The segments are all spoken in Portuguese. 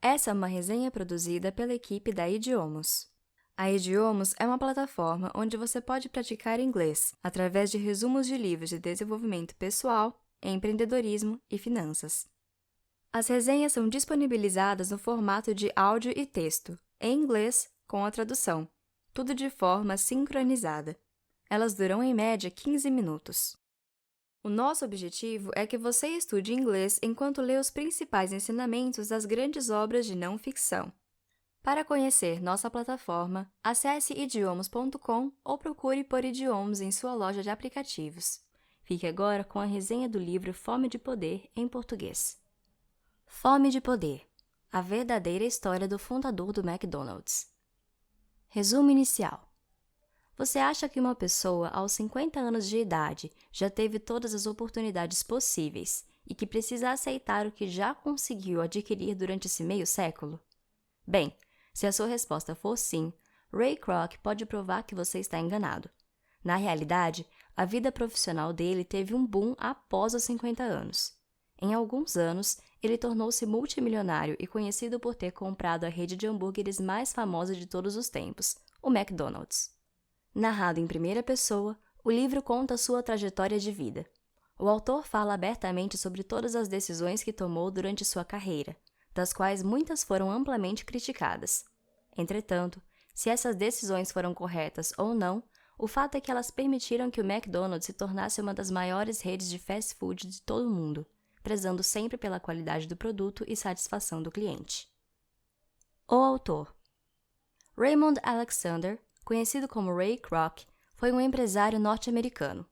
Essa é uma resenha produzida pela equipe da Idiomos. A Idiomos é uma plataforma onde você pode praticar inglês através de resumos de livros de desenvolvimento pessoal, empreendedorismo e finanças. As resenhas são disponibilizadas no formato de áudio e texto, em inglês, com a tradução, tudo de forma sincronizada. Elas duram em média 15 minutos. O nosso objetivo é que você estude inglês enquanto lê os principais ensinamentos das grandes obras de não ficção. Para conhecer nossa plataforma, acesse idiomos.com ou procure por Idiomos em sua loja de aplicativos. Fique agora com a resenha do livro Fome de Poder em português. Fome de Poder: a verdadeira história do fundador do McDonald's. Resumo inicial. Você acha que uma pessoa aos 50 anos de idade já teve todas as oportunidades possíveis e que precisa aceitar o que já conseguiu adquirir durante esse meio século? Bem, se a sua resposta for sim, Ray Kroc pode provar que você está enganado. Na realidade, a vida profissional dele teve um boom após os 50 anos. Em alguns anos, ele tornou-se multimilionário e conhecido por ter comprado a rede de hambúrgueres mais famosa de todos os tempos, o McDonald's. Narrado em primeira pessoa, o livro conta sua trajetória de vida. O autor fala abertamente sobre todas as decisões que tomou durante sua carreira, das quais muitas foram amplamente criticadas. Entretanto, se essas decisões foram corretas ou não, o fato é que elas permitiram que o McDonald's se tornasse uma das maiores redes de fast food de todo o mundo, prezando sempre pela qualidade do produto e satisfação do cliente. O autor: Raymond Alexander, conhecido como Ray Kroc, foi um empresário norte-americano.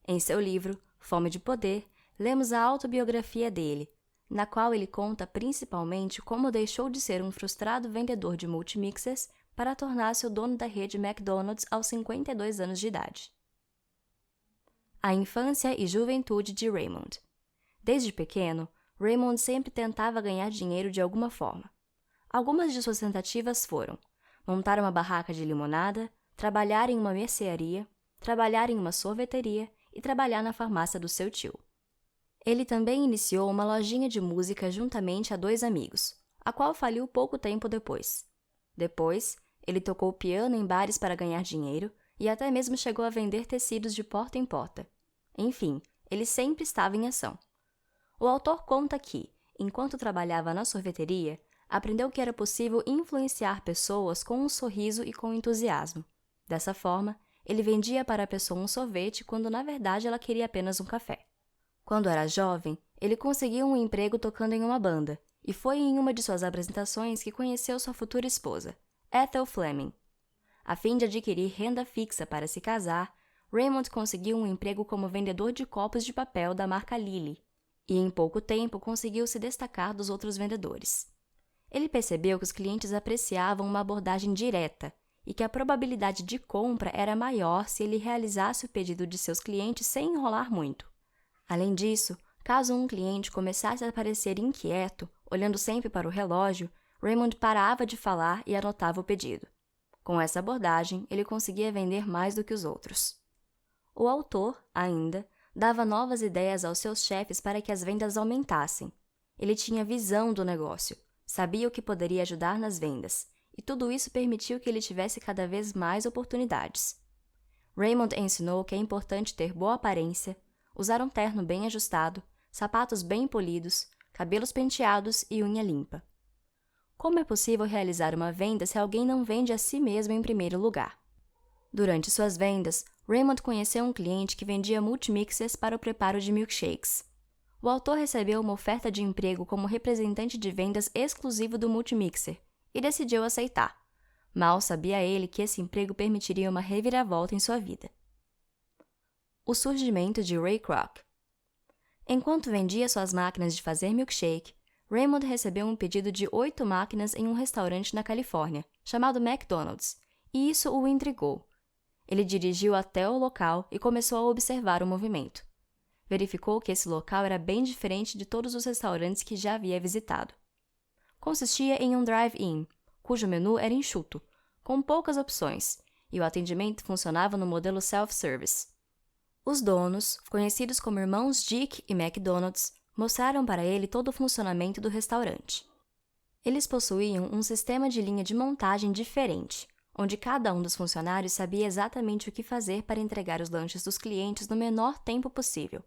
Em seu livro, Fome de Poder, lemos a autobiografia dele, na qual ele conta principalmente como deixou de ser um frustrado vendedor de multimixers para tornar-se o dono da rede McDonald's aos 52 anos de idade. A infância e juventude de Raymond. Desde pequeno, Raymond sempre tentava ganhar dinheiro de alguma forma. Algumas de suas tentativas foram montar uma barraca de limonada, trabalhar em uma mercearia, trabalhar em uma sorveteria e trabalhar na farmácia do seu tio. Ele também iniciou uma lojinha de música juntamente a 2 amigos, a qual faliu pouco tempo depois. Depois, ele tocou piano em bares para ganhar dinheiro e até mesmo chegou a vender tecidos de porta em porta. Enfim, ele sempre estava em ação. O autor conta que, enquanto trabalhava na sorveteria, aprendeu que era possível influenciar pessoas com um sorriso e com entusiasmo. Dessa forma, ele vendia para a pessoa um sorvete quando na verdade ela queria apenas um café. Quando era jovem, ele conseguiu um emprego tocando em uma banda, e foi em uma de suas apresentações que conheceu sua futura esposa, Ethel Fleming. A fim de adquirir renda fixa para se casar, Raymond conseguiu um emprego como vendedor de copos de papel da marca Lily, e em pouco tempo conseguiu se destacar dos outros vendedores. Ele percebeu que os clientes apreciavam uma abordagem direta e que a probabilidade de compra era maior se ele realizasse o pedido de seus clientes sem enrolar muito. Além disso, caso um cliente começasse a parecer inquieto, olhando sempre para o relógio, Raymond parava de falar e anotava o pedido. Com essa abordagem, ele conseguia vender mais do que os outros. O autor, ainda, dava novas ideias aos seus chefes para que as vendas aumentassem. Ele tinha visão do negócio, sabia o que poderia ajudar nas vendas, e tudo isso permitiu que ele tivesse cada vez mais oportunidades. Raymond ensinou que é importante ter boa aparência, usar um terno bem ajustado, sapatos bem polidos, cabelos penteados e unha limpa. Como é possível realizar uma venda se alguém não vende a si mesmo em primeiro lugar? Durante suas vendas, Raymond conheceu um cliente que vendia multimixers para o preparo de milkshakes. O autor recebeu uma oferta de emprego como representante de vendas exclusivo do multimixer e decidiu aceitar. Mal sabia ele que esse emprego permitiria uma reviravolta em sua vida. O surgimento de Ray Kroc. Enquanto vendia suas máquinas de fazer milkshake, Raymond recebeu um pedido de 8 máquinas em um restaurante na Califórnia, chamado McDonald's, e isso o intrigou. Ele dirigiu até o local e começou a observar o movimento. Verificou que esse local era bem diferente de todos os restaurantes que já havia visitado. Consistia em um drive-in, cujo menu era enxuto, com poucas opções, e o atendimento funcionava no modelo self-service. Os donos, conhecidos como irmãos Dick e McDonald's, mostraram para ele todo o funcionamento do restaurante. Eles possuíam um sistema de linha de montagem diferente, onde cada um dos funcionários sabia exatamente o que fazer para entregar os lanches dos clientes no menor tempo possível.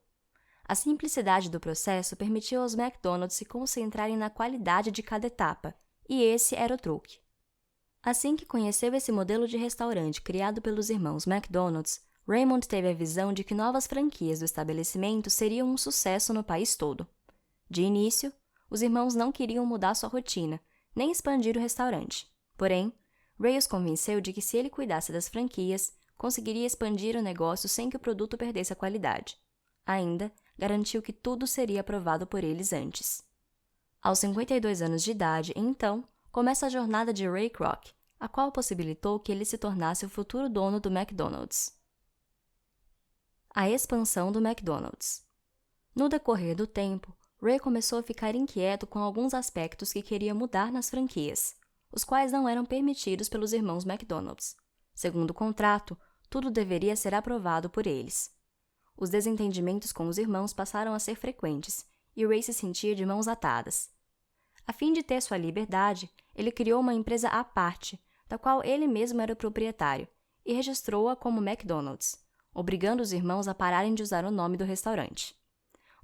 A simplicidade do processo permitiu aos McDonald's se concentrarem na qualidade de cada etapa, e esse era o truque. Assim que conheceu esse modelo de restaurante criado pelos irmãos McDonald's, Raymond teve a visão de que novas franquias do estabelecimento seriam um sucesso no país todo. De início, os irmãos não queriam mudar sua rotina, nem expandir o restaurante. Porém, Ray os convenceu de que se ele cuidasse das franquias, conseguiria expandir o negócio sem que o produto perdesse a qualidade. Ainda, garantiu que tudo seria aprovado por eles antes. Aos 52 anos de idade, então, começa a jornada de Ray Kroc, a qual possibilitou que ele se tornasse o futuro dono do McDonald's. A expansão do McDonald's. No decorrer do tempo, Ray começou a ficar inquieto com alguns aspectos que queria mudar nas franquias, os quais não eram permitidos pelos irmãos McDonald's. Segundo o contrato, tudo deveria ser aprovado por eles. Os desentendimentos com os irmãos passaram a ser frequentes, e Ray se sentia de mãos atadas. A fim de ter sua liberdade, ele criou uma empresa à parte, da qual ele mesmo era o proprietário, e registrou-a como McDonald's, obrigando os irmãos a pararem de usar o nome do restaurante.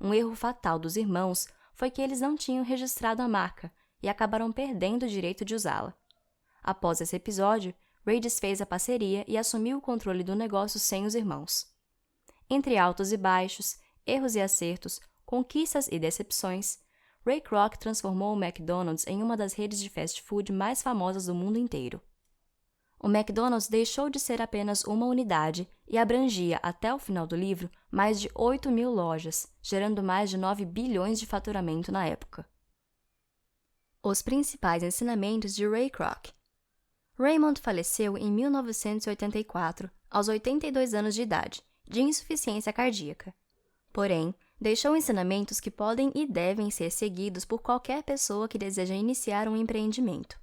Um erro fatal dos irmãos foi que eles não tinham registrado a marca e acabaram perdendo o direito de usá-la. Após esse episódio, Ray desfez a parceria e assumiu o controle do negócio sem os irmãos. Entre altos e baixos, erros e acertos, conquistas e decepções, Ray Kroc transformou o McDonald's em uma das redes de fast food mais famosas do mundo inteiro. O McDonald's deixou de ser apenas uma unidade e abrangia, até o final do livro, mais de 8.000 lojas, gerando mais de 9 bilhões de faturamento na época. Os principais ensinamentos de Ray Kroc. Raymond faleceu em 1984, aos 82 anos de idade, de insuficiência cardíaca. Porém, deixou ensinamentos que podem e devem ser seguidos por qualquer pessoa que deseja iniciar um empreendimento.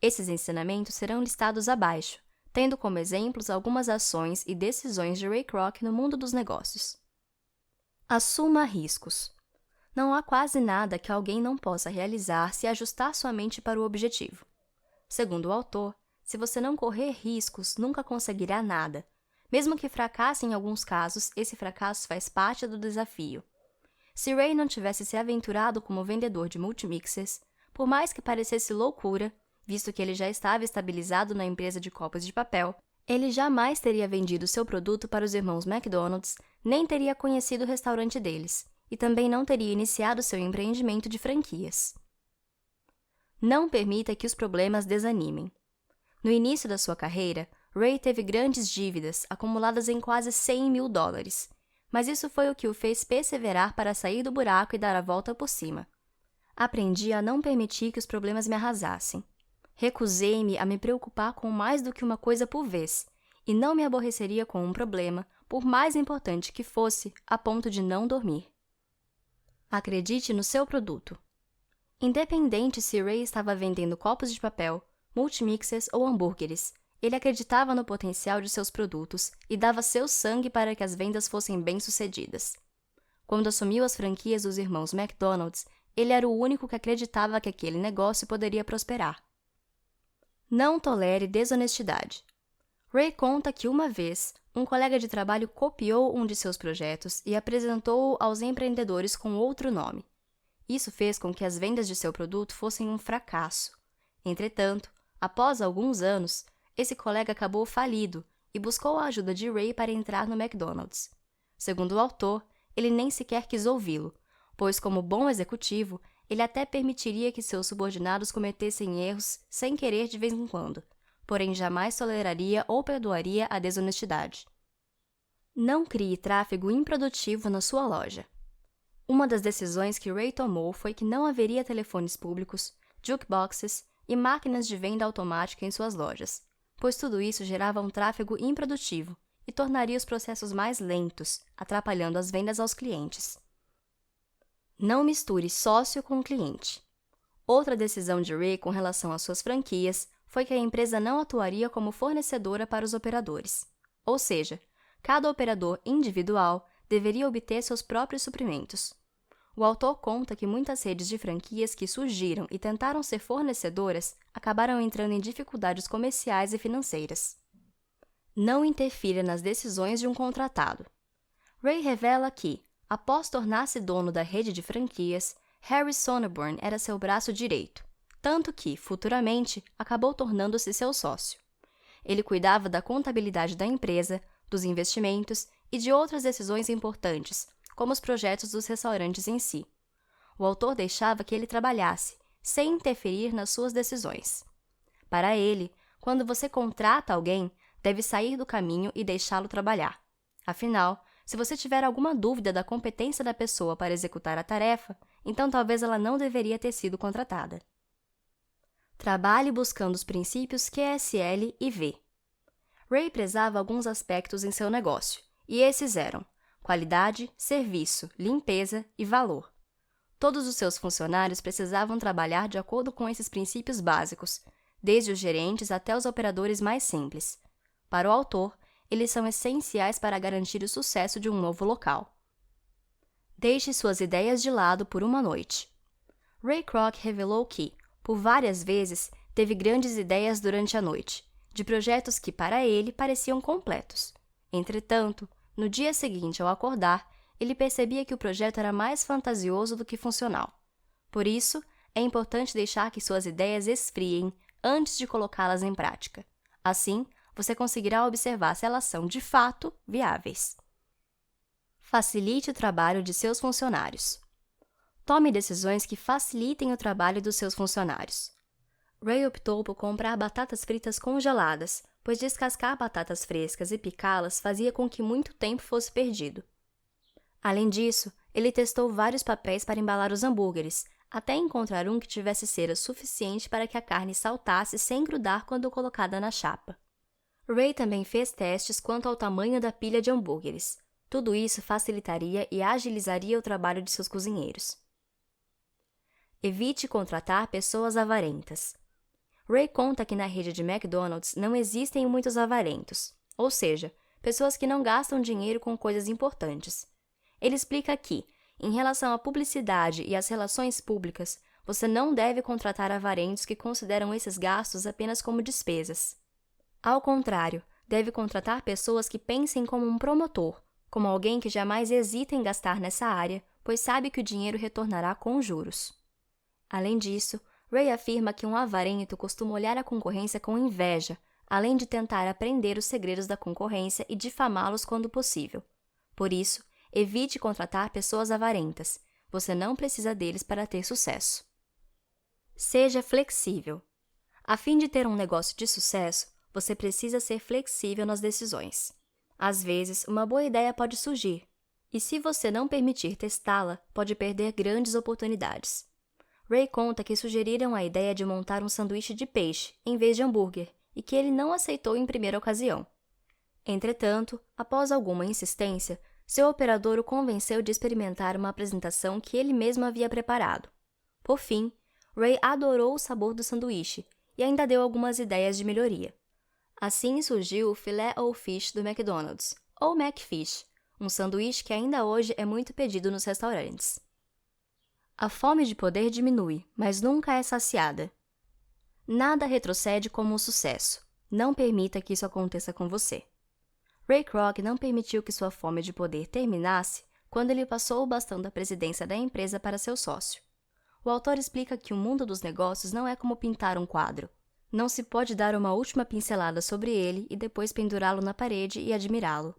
Esses ensinamentos serão listados abaixo, tendo como exemplos algumas ações e decisões de Ray Kroc no mundo dos negócios. Assuma riscos. Não há quase nada que alguém não possa realizar se ajustar sua mente para o objetivo. Segundo o autor, se você não correr riscos, nunca conseguirá nada. Mesmo que fracasse em alguns casos, esse fracasso faz parte do desafio. Se Ray não tivesse se aventurado como vendedor de multimixers, por mais que parecesse loucura, visto que ele já estava estabilizado na empresa de copos de papel, ele jamais teria vendido seu produto para os irmãos McDonald's, nem teria conhecido o restaurante deles, e também não teria iniciado seu empreendimento de franquias. Não permita que os problemas desanimem. No início da sua carreira, Ray teve grandes dívidas, acumuladas em quase $100.000, mas isso foi o que o fez perseverar para sair do buraco e dar a volta por cima. Aprendi a não permitir que os problemas me arrasassem. Recusei-me a me preocupar com mais do que uma coisa por vez, e não me aborreceria com um problema, por mais importante que fosse, a ponto de não dormir. Acredite no seu produto. Independente se Ray estava vendendo copos de papel, multimixers ou hambúrgueres, ele acreditava no potencial de seus produtos e dava seu sangue para que as vendas fossem bem-sucedidas. Quando assumiu as franquias dos irmãos McDonald's, ele era o único que acreditava que aquele negócio poderia prosperar. Não tolere desonestidade. Ray conta que uma vez, um colega de trabalho copiou um de seus projetos e apresentou-o aos empreendedores com outro nome. Isso fez com que as vendas de seu produto fossem um fracasso. Entretanto, após alguns anos, esse colega acabou falido e buscou a ajuda de Ray para entrar no McDonald's. Segundo o autor, ele nem sequer quis ouvi-lo, pois, como bom executivo, ele até permitiria que seus subordinados cometessem erros sem querer de vez em quando, porém jamais toleraria ou perdoaria a desonestidade. Não crie tráfego improdutivo na sua loja. Uma das decisões que Ray tomou foi que não haveria telefones públicos, jukeboxes e máquinas de venda automática em suas lojas, pois tudo isso gerava um tráfego improdutivo e tornaria os processos mais lentos, atrapalhando as vendas aos clientes. Não misture sócio com cliente. Outra decisão de Ray com relação às suas franquias foi que a empresa não atuaria como fornecedora para os operadores. Ou seja, cada operador individual deveria obter seus próprios suprimentos. O autor conta que muitas redes de franquias que surgiram e tentaram ser fornecedoras acabaram entrando em dificuldades comerciais e financeiras. Não interfira nas decisões de um contratado. Ray revela que, após tornar-se dono da rede de franquias, Harry Sonneborn era seu braço direito, tanto que, futuramente, acabou tornando-se seu sócio. Ele cuidava da contabilidade da empresa, dos investimentos e de outras decisões importantes, como os projetos dos restaurantes em si. O autor deixava que ele trabalhasse, sem interferir nas suas decisões. Para ele, quando você contrata alguém, deve sair do caminho e deixá-lo trabalhar. Afinal, se você tiver alguma dúvida da competência da pessoa para executar a tarefa, então talvez ela não deveria ter sido contratada. Trabalhe buscando os princípios QSL e V. Ray prezava alguns aspectos em seu negócio, e esses eram qualidade, serviço, limpeza e valor. Todos os seus funcionários precisavam trabalhar de acordo com esses princípios básicos, desde os gerentes até os operadores mais simples. Para o autor, eles são essenciais para garantir o sucesso de um novo local. Deixe suas ideias de lado por uma noite. Ray Kroc revelou que, por várias vezes, teve grandes ideias durante a noite, de projetos que para ele pareciam completos. Entretanto, no dia seguinte ao acordar, ele percebia que o projeto era mais fantasioso do que funcional. Por isso, é importante deixar que suas ideias esfriem antes de colocá-las em prática. Assim, você conseguirá observar se elas são, de fato, viáveis. Facilite o trabalho de seus funcionários. Tome decisões que facilitem o trabalho dos seus funcionários. Ray optou por comprar batatas fritas congeladas, pois descascar batatas frescas e picá-las fazia com que muito tempo fosse perdido. Além disso, ele testou vários papéis para embalar os hambúrgueres, até encontrar um que tivesse cera suficiente para que a carne saltasse sem grudar quando colocada na chapa. Ray também fez testes quanto ao tamanho da pilha de hambúrgueres. Tudo isso facilitaria e agilizaria o trabalho de seus cozinheiros. Evite contratar pessoas avarentas. Ray conta que na rede de McDonald's não existem muitos avarentos, ou seja, pessoas que não gastam dinheiro com coisas importantes. Ele explica que, em relação à publicidade e às relações públicas, você não deve contratar avarentos que consideram esses gastos apenas como despesas. Ao contrário, deve contratar pessoas que pensem como um promotor, como alguém que jamais hesita em gastar nessa área, pois sabe que o dinheiro retornará com juros. Além disso, Ray afirma que um avarento costuma olhar a concorrência com inveja, além de tentar aprender os segredos da concorrência e difamá-los quando possível. Por isso, evite contratar pessoas avarentas. Você não precisa deles para ter sucesso. Seja flexível. A fim de ter um negócio de sucesso, você precisa ser flexível nas decisões. Às vezes, uma boa ideia pode surgir, e se você não permitir testá-la, pode perder grandes oportunidades. Ray conta que sugeriram a ideia de montar um sanduíche de peixe, em vez de hambúrguer, e que ele não aceitou em primeira ocasião. Entretanto, após alguma insistência, seu operador o convenceu de experimentar uma apresentação que ele mesmo havia preparado. Por fim, Ray adorou o sabor do sanduíche e ainda deu algumas ideias de melhoria. Assim surgiu o Filet-O-Fish do McDonald's, ou McFish, um sanduíche que ainda hoje é muito pedido nos restaurantes. A fome de poder diminui, mas nunca é saciada. Nada retrocede como o sucesso. Não permita que isso aconteça com você. Ray Kroc não permitiu que sua fome de poder terminasse quando ele passou o bastão da presidência da empresa para seu sócio. O autor explica que o mundo dos negócios não é como pintar um quadro. Não se pode dar uma última pincelada sobre ele e depois pendurá-lo na parede e admirá-lo.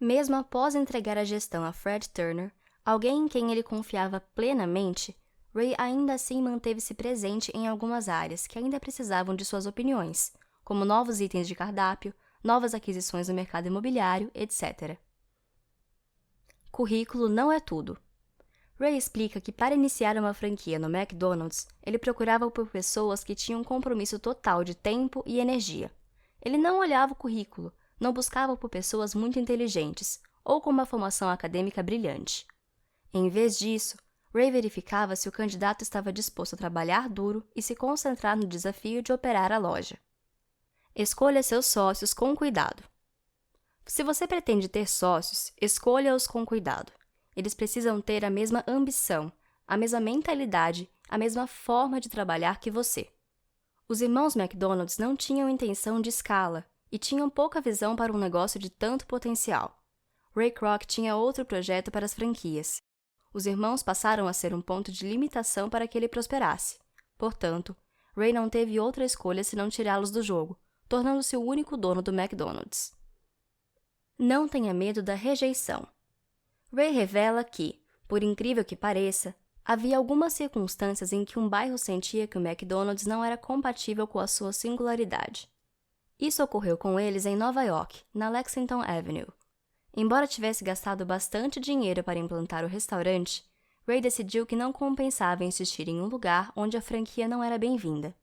Mesmo após entregar a gestão a Fred Turner, alguém em quem ele confiava plenamente, Ray ainda assim manteve-se presente em algumas áreas que ainda precisavam de suas opiniões, como novos itens de cardápio, novas aquisições no mercado imobiliário, etc. Currículo não é tudo. Ray explica que para iniciar uma franquia no McDonald's, ele procurava por pessoas que tinham um compromisso total de tempo e energia. Ele não olhava o currículo, não buscava por pessoas muito inteligentes ou com uma formação acadêmica brilhante. Em vez disso, Ray verificava se o candidato estava disposto a trabalhar duro e se concentrar no desafio de operar a loja. Escolha seus sócios com cuidado. Se você pretende ter sócios, escolha-os com cuidado. Eles precisam ter a mesma ambição, a mesma mentalidade, a mesma forma de trabalhar que você. Os irmãos McDonald's não tinham intenção de escala e tinham pouca visão para um negócio de tanto potencial. Ray Kroc tinha outro projeto para as franquias. Os irmãos passaram a ser um ponto de limitação para que ele prosperasse. Portanto, Ray não teve outra escolha senão tirá-los do jogo, tornando-se o único dono do McDonald's. Não tenha medo da rejeição. Ray revela que, por incrível que pareça, havia algumas circunstâncias em que um bairro sentia que o McDonald's não era compatível com a sua singularidade. Isso ocorreu com eles em Nova York, na Lexington Avenue. Embora tivesse gastado bastante dinheiro para implantar o restaurante, Ray decidiu que não compensava insistir em um lugar onde a franquia não era bem-vinda.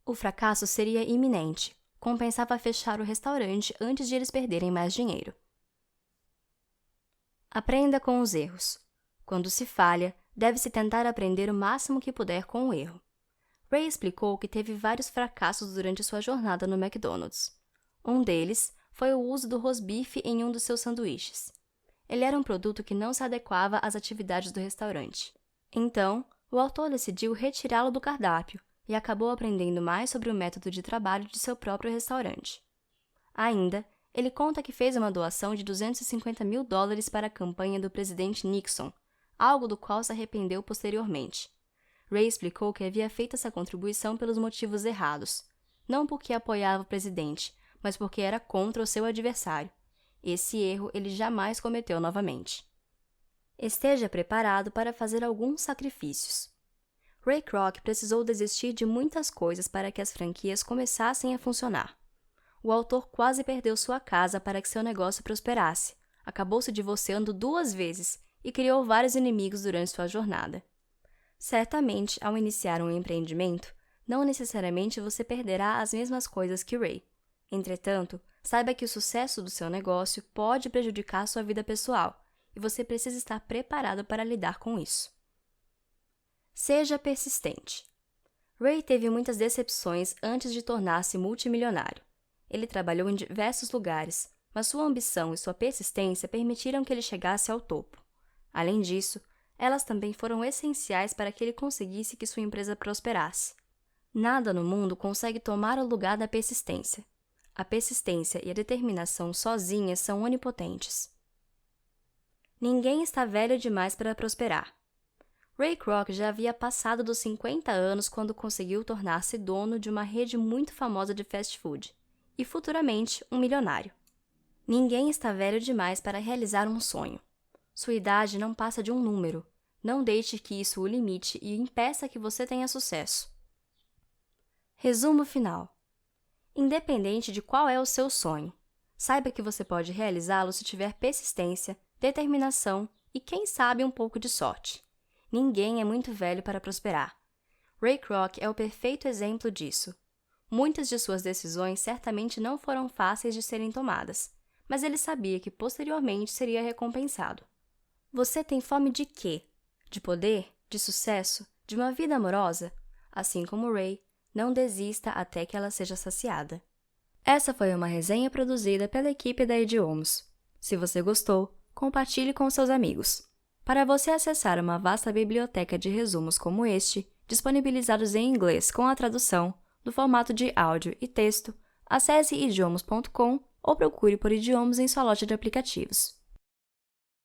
O fracasso seria iminente. Compensava fechar o restaurante antes de eles perderem mais dinheiro. Aprenda com os erros. Quando se falha, deve-se tentar aprender o máximo que puder com o erro. Ray explicou que teve vários fracassos durante sua jornada no McDonald's. Um deles foi o uso do rosbife em um dos seus sanduíches. Ele era um produto que não se adequava às atividades do restaurante. Então, o autor decidiu retirá-lo do cardápio e acabou aprendendo mais sobre o método de trabalho de seu próprio restaurante. Ainda, ele conta que fez uma doação de $250 mil para a campanha do presidente Nixon, algo do qual se arrependeu posteriormente. Ray explicou que havia feito essa contribuição pelos motivos errados, não porque apoiava o presidente, mas porque era contra o seu adversário. Esse erro ele jamais cometeu novamente. Esteja preparado para fazer alguns sacrifícios. Ray Kroc precisou desistir de muitas coisas para que as franquias começassem a funcionar. O autor quase perdeu sua casa para que seu negócio prosperasse, acabou se divorciando 2 vezes e criou vários inimigos durante sua jornada. Certamente, ao iniciar um empreendimento, não necessariamente você perderá as mesmas coisas que Ray. Entretanto, saiba que o sucesso do seu negócio pode prejudicar sua vida pessoal e você precisa estar preparado para lidar com isso. Seja persistente. Ray teve muitas decepções antes de tornar-se multimilionário. Ele trabalhou em diversos lugares, mas sua ambição e sua persistência permitiram que ele chegasse ao topo. Além disso, elas também foram essenciais para que ele conseguisse que sua empresa prosperasse. Nada no mundo consegue tomar o lugar da persistência. A persistência e a determinação sozinhas são onipotentes. Ninguém está velho demais para prosperar. Ray Kroc já havia passado dos 50 anos quando conseguiu tornar-se dono de uma rede muito famosa de fast food, e futuramente um milionário. Ninguém está velho demais para realizar um sonho. Sua idade não passa de um número. Não deixe que isso o limite e impeça que você tenha sucesso. Resumo final. Independente de qual é o seu sonho, saiba que você pode realizá-lo se tiver persistência, determinação e, quem sabe, um pouco de sorte. Ninguém é muito velho para prosperar. Ray Kroc é o perfeito exemplo disso. Muitas de suas decisões certamente não foram fáceis de serem tomadas, mas ele sabia que posteriormente seria recompensado. Você tem fome de quê? De poder? De sucesso? De uma vida amorosa? Assim como Ray, não desista até que ela seja saciada. Essa foi uma resenha produzida pela equipe da Idiomos. Se você gostou, compartilhe com seus amigos. Para você acessar uma vasta biblioteca de resumos como este, disponibilizados em inglês com a tradução, no formato de áudio e texto, acesse idiomos.com ou procure por Idiomos em sua loja de aplicativos.